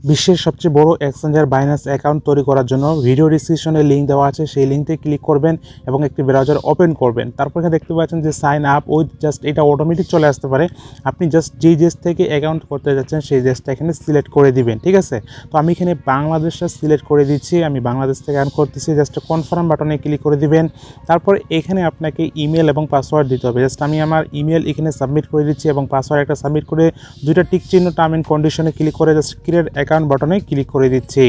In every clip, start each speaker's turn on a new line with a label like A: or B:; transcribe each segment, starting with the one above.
A: বিশ্বের সবচেয়ে বড় এক্সচেঞ্জার বাইন্যান্স অ্যাকাউন্ট তৈরি করার জন্য ভিডিও ডিসক্রিপশনে লিঙ্ক দেওয়া আছে, সেই লিঙ্কে ক্লিক করবেন এবং একটি ব্রাউজার ওপেন করবেন। তারপর এখানে দেখতে পাচ্ছেন যে সাইন আপ উইথ, জাস্ট এটা অটোমেটিক চলে আসতে পারে। আপনি জাস্ট যেই দেশ থেকে অ্যাকাউন্ট করতে যাচ্ছেন সেই দেশটা এখানে সিলেক্ট করে দিবেন, ঠিক আছে। তো আমি এখানে বাংলাদেশটা সিলেক্ট করে দিচ্ছি, আমি বাংলাদেশ থেকে অ্যাকাউন্ট করতেছি। জাস্ট কনফার্ম বাটনে ক্লিক করে দিবেন। তারপর এখানে আপনাকে ইমেল এবং পাসওয়ার্ড দিতে হবে। জাস্ট আমি আমার ইমেল এখানে সাবমিট করে দিচ্ছি এবং পাসওয়ার্ড একটা সাবমিট করে দুইটা টিক চিহ্ন টার্ম এন্ড কন্ডিশনে ক্লিক করে জাস্ট ক্রিয়েট অ্যাকাউন্ট বাটনে ক্লিক করে দিচ্ছি।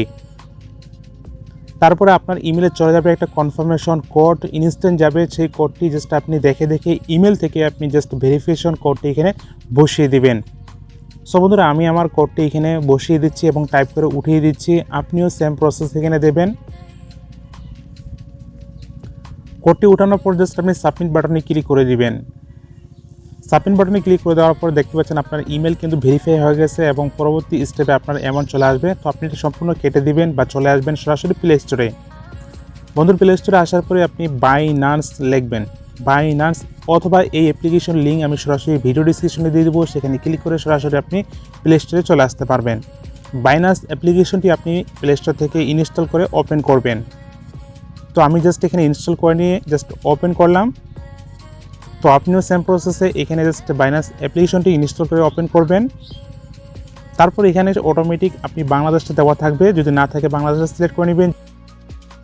A: তারপরে আপনার ইমেলে চলে যাবে একটা কনফার্মেশন কোড, ইনস্ট্যান্ট যাবে। সেই কোডটি জাস্ট আপনি দেখে ইমেল থেকে আপনি জাস্ট ভেরিফিকেশন কোডটি এখানে বসিয়ে দিবেন। সো বন্ধুরা, আমি আমার কোডটি এখানে বসিয়ে দিচ্ছি এবং টাইপ করে উঠিয়ে দিচ্ছি। আপনিও সেম প্রসেস এখানে দেবেন। কোডটি উঠানোর পর জাস্ট আপনি সাবমিট বাটনে ক্লিক করে দিবেন। সাবমিট বাটনে ক্লিক করে দেওয়ার পর দেখতে পাচ্ছেন আপনার ইমেল কিন্তু ভেরিফাই হয়ে গেছে এবং পরবর্তী স্টেপে আপনার অ্যামাউন্ট চলে আসবে। তো আপনি এটা সম্পূর্ণ কেটে দিবেন বা চলে আসবেন সরাসরি প্লে স্টোরে। বন্ধুর প্লে স্টোরে আসার পরে আপনি বাইন্যান্স লিখবেন, বাইন্যান্স, অথবা এই অ্যাপ্লিকেশন লিঙ্ক আমি সরাসরি ভিডিও ডিসক্রিপশনে দিয়ে দেবো, সেখানে ক্লিক করে সরাসরি আপনি প্লে স্টোরে চলে আসতে পারবেন। বাইন্যান্স অ্যাপ্লিকেশনটি আপনি প্লে স্টোর থেকে ইনস্টল করে ওপেন করবেন। তো আমি জাস্ট এখানে ইনস্টল করে নিয়ে জাস্ট ওপেন করলাম। তো আপনিও সেম প্রসেসে এখানে জাস্ট বাইন্যান্স অ্যাপ্লিকেশনটি ইনস্টল করে ওপেন করবেন। তারপর এখানে অটোমেটিক আপনি বাংলাদেশটা দেওয়া থাকবে, যদি না থাকে বাংলাদেশটা সিলেক্ট করে নেবেন।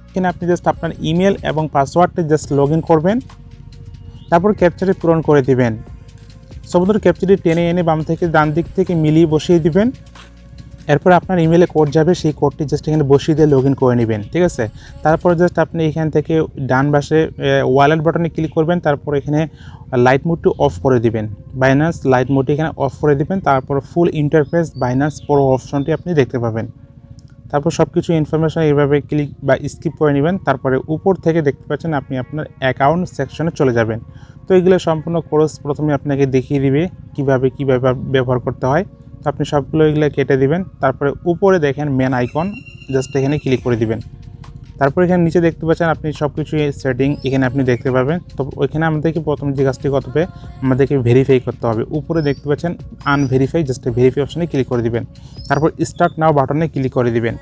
A: এখানে আপনি জাস্ট আপনার ইমেল এবং পাসওয়ার্ডটা জাস্ট লগ ইন করবেন। তারপর ক্যাপচারটি পূরণ করে দিবেন। সমুদ্র ক্যাপচারটি টেনে এনে বাম থেকে ডান দিক থেকে মিলিয়ে বসিয়ে দিবেন। এরপর আপনার ইমেলে কোড যাবে, সেই কোডটি জাস্ট এখানে বসিয়ে দিয়ে লগ ইন করে নেবেন, ঠিক আছে। তারপর জাস্ট আপনি এখান থেকে ডান পাশে ওয়ালেট বাটনে ক্লিক করবেন। তারপর এখানে লাইট মোডটি অফ করে দিবেন, বাইন্যান্স লাইট মোডটি এখানে অফ করে দিবেন। তারপর ফুল ইন্টারফেস বাইন্যান্স প্রো অপশনটি আপনি দেখতে পাবেন। তারপর সব কিছু ইনফরমেশন এইভাবে ক্লিক বা স্কিপ করে নেবেন। তারপরে উপর থেকে দেখতে পাচ্ছেন আপনি আপনার অ্যাকাউন্ট সেকশনে চলে যাবেন। তো এগুলো সম্পূর্ণ কোর্স প্রথমে আপনাকে দেখিয়ে দিবে কীভাবে ব্যবহার করতে হয়। তো আপনি সবগুলো এগুলো কেটে দিবেন। তারপরে উপরে দেখেন মেন আইকন, জাস্ট এখানে ক্লিক করে দিবেন। তারপর এখানে নিচে দেখতে পাচ্ছেন আপনি সব কিছু সেটিং এখানে আপনি দেখতে পাবেন। তো ওইখানে আমাদেরকে প্রথম যে কাজটি করতে হবে, আমাদেরকে ভেরিফাই করতে হবে। উপরে দেখতে পাচ্ছেন আনভেরিফাই, জাস্ট ভেরিফাই অপশনে ক্লিক করে দিবেন। তারপর স্টার্ট নাও বাটনে ক্লিক করে দিবেন।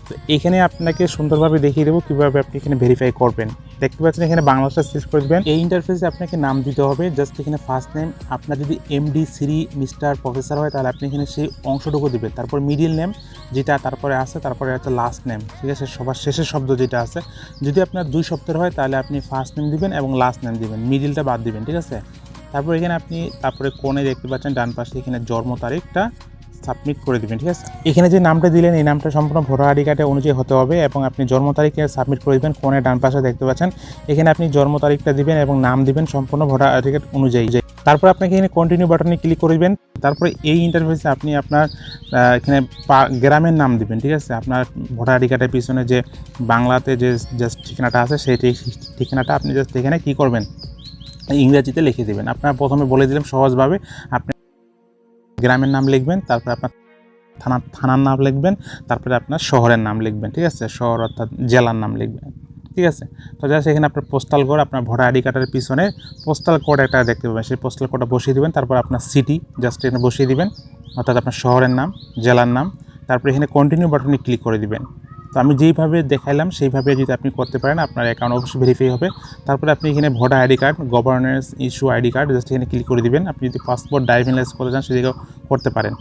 A: তো এখানে আপনাকে সুন্দরভাবে দেখিয়ে দেবো কীভাবে আপনি এখানে ভেরিফাই করবেন। দেখতে পাচ্ছেন এখানে বাংলাদেশটা সিলেক্ট করে দেবেন। এই ইন্টারফেসে আপনাকে নাম দিতে হবে। জাস্ট এখানে ফার্স্ট নেম, আপনার যদি এমডি, সিরি, মিস্টার, প্রফেসর হয় তাহলে আপনি এখানে সেই অংশটুকু দিবেন। তারপর মিডিল নেম যেটা তারপরে আছে, তারপরে হচ্ছে লাস্ট নেম, ঠিক আছে, সবার শেষের শব্দ যেটা আছে। যদি আপনার 2 শব্দের হয় তাহলে আপনি ফার্স্ট নেম দিবেন এবং লাস্ট নেম দিবেন, মিডিলটা বাদ দিবেন, ঠিক আছে। তারপর এখানে আপনি তারপরে কোণে দেখতে পাচ্ছেন ডান পাশে এখানে জন্ম তারিখটা সাবমিট করে দেবেন, ঠিক আছে। এখানে যে নামটা দিলেন এই নামটা সম্পূর্ণ ভোটার আইডি কার্ডে অনুযায়ী হতে হবে এবং আপনি জন্ম তারিখে সাবমিট করে দেবেন। কোণে ডান পাশে দেখতে পাচ্ছেন এখানে আপনি জন্ম তারিখটা দিবেন এবং নাম দিবেন সম্পূর্ণ ভোটার আইডি কার্ড অনুযায়ী। তারপর আপনাকে এখানে কন্টিনিউ বাটনে ক্লিক করে দিবেন। তারপরে এই ইন্টারফেসে আপনি আপনার এখানে গ্রামের নাম দিবেন, ঠিক আছে। আপনার ভোটার আইডি কার্ডের পিছনে যে বাংলাতে যে জাস্ট ঠিকানাটা আছে সেই ঠিকানাটা আপনি জাস্ট এখানে কী করবেন, ইংরেজিতে লিখে দেবেন। আপনার প্রথমে বলে দিলাম সহজভাবে, আপনি গ্রামের নাম লিখবেন, তারপরে আপনার থানার নাম লিখবেন, তারপরে আপনার শহরের নাম লিখবেন, ঠিক আছে, শহর অর্থাৎ জেলার নাম লিখবেন, ঠিক আছে। তো জাস্ট এখানে আপনার পোস্টাল কোড, আপনার ভোটার আইডি কার্ডের পিছনে পোস্টাল কোড একটা দেখতে পাবেন, সেই পোস্টাল কোডটা বসিয়ে দেবেন। তারপর আপনার সিটি জাস্ট এখানে বসিয়ে দিবেন, অর্থাৎ আপনার শহরের নাম, জেলার নাম। তারপরে এখানে কন্টিনিউ বাটনে ক্লিক করে দিবেন। তো আমি যেইভাবে দেখাইলাম সেইভাবে যদি আপনি করতে পারেন আপনার অ্যাকাউন্ট অবশ্যই ভেরিফাই হবে। তারপরে আপনি এখানে voter ID card, governance issue ID card just এখানে ক্লিক করে দিবেন। আপনি যদি পাসপোর্ট, ড্রাইভিং লাইসেন্স করতে চান সেদিকেও করতে পারেন।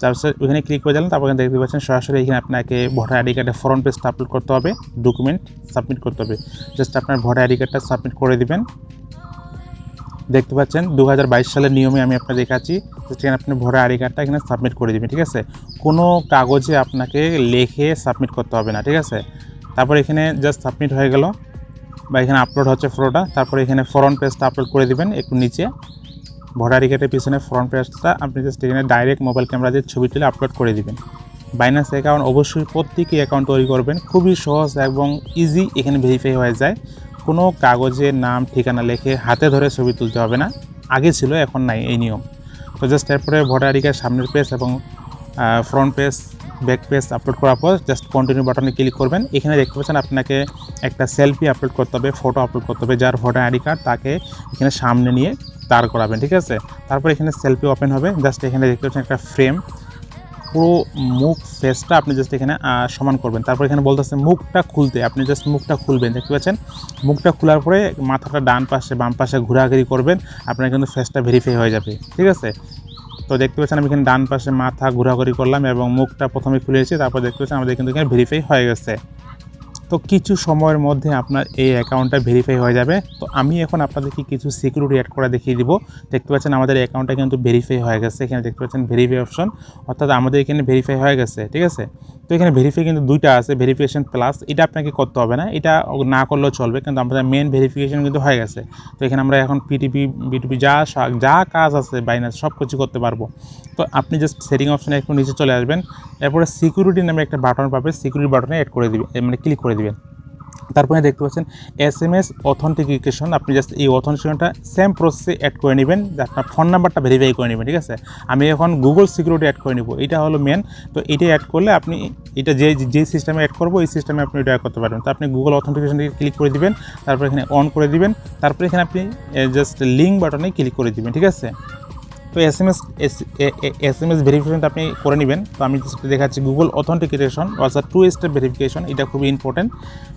A: তারপর ওইখানে ক্লিক করে দিলেন। তারপর দেখতে পাচ্ছেন সরাসরি এখানে আপনাকে ভোটার আইডি কার্ডের ফ্রন্ট পেজটা আপলোড করতে হবে, ডকুমেন্ট সাবমিট করতে হবে। জাস্ট আপনার ভোটার আইডি কার্ডটা সাবমিট করে দিবেন। দেখতে পাচ্ছেন 2022 সালের নিয়মে আমি আপনাকে দেখাচ্ছি। সেখানে আপনি ভোটার আইডি কার্ডটা এখানে সাবমিট করে দেবেন, ঠিক আছে। কোনো কাগজে আপনাকে লিখে সাবমিট করতে হবে না, ঠিক আছে। তারপর এখানে জাস্ট সাবমিট হয়ে গেল বা এখানে আপলোড হচ্ছে ফটোটা। তারপরে এখানে ফ্রন্ট পেজটা আপলোড করে দিবেন একটু নিচে। ভোটার আইডি কার্ডের পিছনে ফ্রন্ট পেজটা আপনি জাস্ট এখানে ডাইরেক্ট মোবাইল ক্যামেরা দিয়ে ছবি তুলে আপলোড করে দিবেন। বাইন্যান্স অ্যাকাউন্ট অবশ্যই প্রত্যেকেই অ্যাকাউন্ট তৈরি করবেন, খুবই সহজ এবং ইজি এখানে ভেরিফাই হয়ে যায়। কোনো কাগজে নাম ঠিকানা লিখে হাতে ধরে ছবি তুলতে হবে না, আগে ছিল এখন নাই এই নিয়ম। তো জাস্ট এরপরে ভোটার আইডি কার্ড সামনের পেজ এবং front page, back page upload করার পর জাস্ট কন্টিনিউ বাটনে ক্লিক করবেন। এখানে দেখতে পাচ্ছেন আপনাকে একটা সেলফি আপলোড করতে হবে, ফটো আপলোড করতে হবে। যার ভোটার আইডি কার্ড তাকে এখানে সামনে নিয়ে দাঁড় করাবেন, ঠিক আছে। তারপর এখানে সেলফি ওপেন হবে। জাস্ট এখানে দেখতে পাচ্ছেন একটা ফ্রেম, পুরো মুখ ফেসটা আপনি জাস্ট এখানে সমান করবেন। তারপর এখানে বলতেছে মুখটা খুলতে, আপনি জাস্ট মুখটা খুলবেন। দেখতে পাচ্ছেন মুখটা খোলার পরে মাথাটা ডান পাশে বাম পাশে ঘোরাঘুরি করবেন, আপনার কিন্তু ফেসটা ভেরিফাই হয়ে যাবে। ঠিক আছে, তো দেখতে পাচ্ছেন আমি এখানে ডান পাশে মাথা ঘোরাঘুরি করলাম এবং মুখটা প্রথমে খুলেছি, তারপর দেখতে পাচ্ছেন আমাদের কিন্তু এখানে ভেরিফাই হয়ে গেছে। তো কিছু সময়ের মধ্যে আপনার এই অ্যাকাউন্টটা ভেরিফাই হয়ে যাবে। তো আমি এখন আপনাদেরকে কিছু সিকিউরিটি অ্যাড করে দেখিয়ে দিব। দেখতে পাচ্ছেন আমাদের অ্যাকাউন্টটা কিন্তু ভেরিফাই হয়ে গেছে। এখানে দেখতে পাচ্ছেন ভেরিফাই অপশন, অর্থাৎ আমাদের এখানে ভেরিফাই হয়ে গেছে। ঠিক আছে, তো এখানে ভেরিফাই কিন্তু দুইটা আছে, ভেরিফিকেশন প্লাস। এটা আপনাকে করতে হবে না, এটা না করলেও চলবে, কিন্তু আমাদের মেন ভেরিফিকেশন কিন্তু হয়ে গেছে। তো এখানে আমরা এখন বিটিপি যা কাজ আছে বাইনান্স সব কিছু করতে পারবো। তো আপনি জাস্ট সেটিং অপশনে একটু নিচে চলে আসবেন, এরপরে সিকিউরিটি নামে একটা বাটন পাবে, সিকিউরিটি বাটনে অ্যাড করে দিবেন, মানে ক্লিক করে দিবেন। তারপরে দেখতে পাচ্ছেন SMS অথেন্টিকেশন, আপনি জাস্ট এই অথেন্টিকেশনটা সেম প্রসেসে অ্যাড করে নেবেন, আপনার ফোন নাম্বারটা ভেরিফাই করে নেবেন। ঠিক আছে, আমি এখন গুগল সিকিউরিটি অ্যাড করে নেব, এটা হলো মেন। তো এটা অ্যাড করলে আপনি এটা যে সিস্টেমে অ্যাড করবো এই সিস্টেমে আপনি এটা করতে পারবেন। তো আপনি গুগল অথেন্টিকেশনকে ক্লিক করে দিবেন, তারপর এখানে অন করে দিবেন, তারপরে এখানে আপনি জাস্ট লিঙ্ক বাটনে ক্লিক করে দিবেন। ঠিক আছে, তো SMS ভেরিফিকেশনটা আপনি করে নেবেন। তো আমি দেখাচ্ছি গুগল অথেন্টিকেশন অর্থাৎ 2 স্টেপ ভেরিফিকেশন, এটা খুবই ইম্পর্টেন্ট।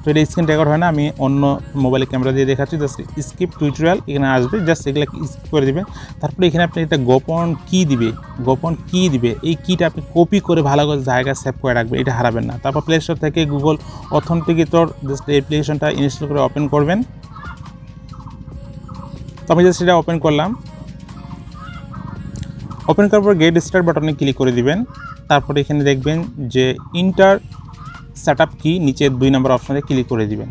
A: তো এটা স্ক্রিন রেকর্ড হয় না, আমি অন্য মোবাইলে ক্যামেরা দিয়ে দেখাচ্ছি। জাস্ট স্কিপ টিউটোরিয়াল এখানে আসবে, জাস্ট এগুলো স্কিপ করে দেবেন। তারপরে এখানে আপনি একটা গোপন কি দিবে, এই কিটা আপনি কপি করে ভালো করে জায়গায় সেভ করে রাখবেন, এটা হারাবেন না। তারপর প্লে স্টোর থেকে গুগল অথেন্টিকেটর জাস্ট অ্যাপ্লিকেশনটা ইনস্টল করে ওপেন করবেন। তো আমি জাস্ট এটা ওপেন করলাম, ওপেন করার পর গেট স্টার্ট বাটনে ক্লিক করে দিবেন। তারপরে এখানে দেখবেন যে ইন্টার সেটআপ কি, নিচে 2 নম্বর অপশনে ক্লিক করে দিবেন।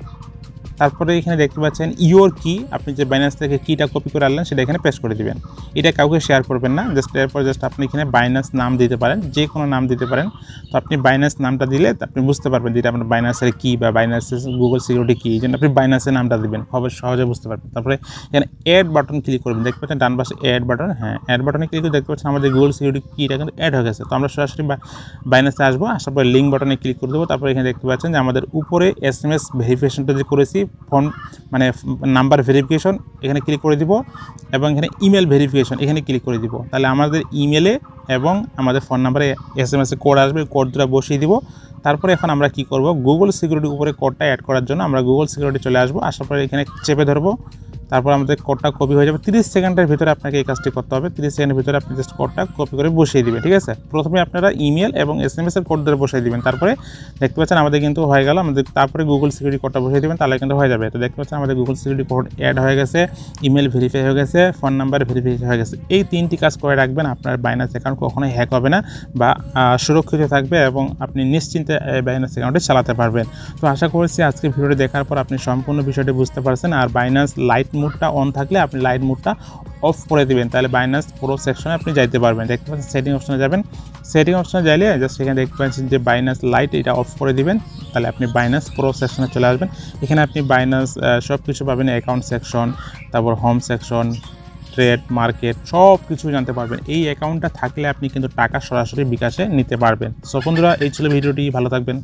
A: তারপরে এখানে দেখতে পাচ্ছেন ইওর কি, আপনি যে বাইন্যান্স থেকে কিটা কপি করে আনলেন সেটা এখানে পেস্ট করে দিবেন। এটা কাউকে শেয়ার করবেন না, জাস্ট এরপর জাস্ট আপনি এখানে বাইন্যান্স নাম দিতে পারেন, যে কোনো নাম দিতে পারেন। তো আপনি বাইন্যান্স নামটা দিলে আপনি বুঝতে পারবেন যেটা আপনার বাইন্যান্সের কি বা বাইন্যান্সের গুগল সিকিউরিটি কি, এই জন্য আপনি বাইন্যান্সের নামটা দিবেন, সহজে বুঝতে পারবেন। তারপরে এখানে অ্যাড বাটন ক্লিক করবেন, দেখতে পাচ্ছেন ডান পাশে অ্যাড বাটন, হ্যাঁ অ্যাড বাটনে ক্লিক করে দেখতে পাচ্ছেন আমাদের গুগল সিকিউরিটি কিটা কিন্তু অ্যাড হয়ে গেছে। তো আমরা সরাসরি বাইন্যান্সে আসবো, আসার পরে লিঙ্ক বাটনে ক্লিক করে দেবো। তারপরে এখানে দেখতে পাচ্ছেন যে আমাদের উপরে SMS ভেরিফিকেশনটা যে করেছি, ফোন মানে নাম্বার ভেরিফিকেশন এখানে ক্লিক করে দিব, এবং এখানে ইমেল ভেরিফিকেশন এখানে ক্লিক করে দিব। তাহলে আমাদের ইমেলে এবং আমাদের ফোন নাম্বারে SMS কোড আসবে, কোড দুটো বসিয়ে দিব। তারপরে এখন আমরা কি করব, গুগল সিকিউরিটির উপরে কোডটা অ্যাড করার জন্য আমরা গুগল সিকিউরিটি চলে আসবো, আসার পরে এখানে চেপে ধরবো। তারপর আমাদের কোডটা কপি হয়ে যাবে। 30 সেকেন্ডের ভিতরে আপনাকে এই কাজটি করতে হবে। 30 সেকেন্ডের ভিতরে আপনি জাস্ট কোডটা কপি করে বসিয়ে দিবেন। ঠিক আছে, প্রথমে আপনারা ইমেল এবং SMS এর কোড ধরে বসিয়ে দিবেন। তারপরে দেখতে পাচ্ছেন আমাদের কিন্তু হয়ে গেল, আমাদের তারপরে গুগল সিকিউরিটি কোডটা বসিয়ে দিবেন, তাহলে কিন্তু হয়ে যাবে। তো দেখতে পাচ্ছেন আমাদের গুগল সিকিউরিটি কোড অ্যাড হয়ে গেছে, ইমেল ভেরিফাই হয়ে গেছে, ফোন নাম্বার ভেরিফাই হয়ে গেছে। এই 3টি কাজ করে রাখবেন, আপনার বাইন্যান্স অ্যাকাউন্ট কখনোই হ্যাক হবে না বা সুরক্ষিত থাকবে এবং আপনি নিশ্চিন্তে বাইন্যান্স অ্যাকাউন্টে চালাতে পারবেন। তো আশা করছি আজকে ভিডিওটি দেখার পর আপনি সম্পূর্ণ বিষয়টি বুঝতে পারছেন। আর বাইন্যান্স লাইট মোডটা অন থাকলে আপনি লাইট মোডটা অফ করে দিবেন, তাহলে বাইন্যান্স প্রো সেকশনে আপনি যাইতে পারবেন। দেখতে পাচ্ছেন সেটিং অপশনে যাবেন, সেটিং অপশনে যাইলে জাস্ট এখানে দেখতে পাচ্ছেন যে বাইন্যান্স লাইট, এটা অফ করে দিবেন, তাহলে আপনি বাইন্যান্স প্রো সেকশনে চলে আসবেন। এখানে আপনি বাইন্যান্স সব কিছু পাবেন, অ্যাকাউন্ট সেকশন, তারপর হোম সেকশন, ট্রেড মার্কেট সব কিছু জানতে পারবেন। এই অ্যাকাউন্টটা থাকলে আপনি কিন্তু টাকা সরাসরি বিকাশে নিতে পারবেন। সো বন্ধুরা, এই ছিল ভিডিওটি, ভালো থাকবেন।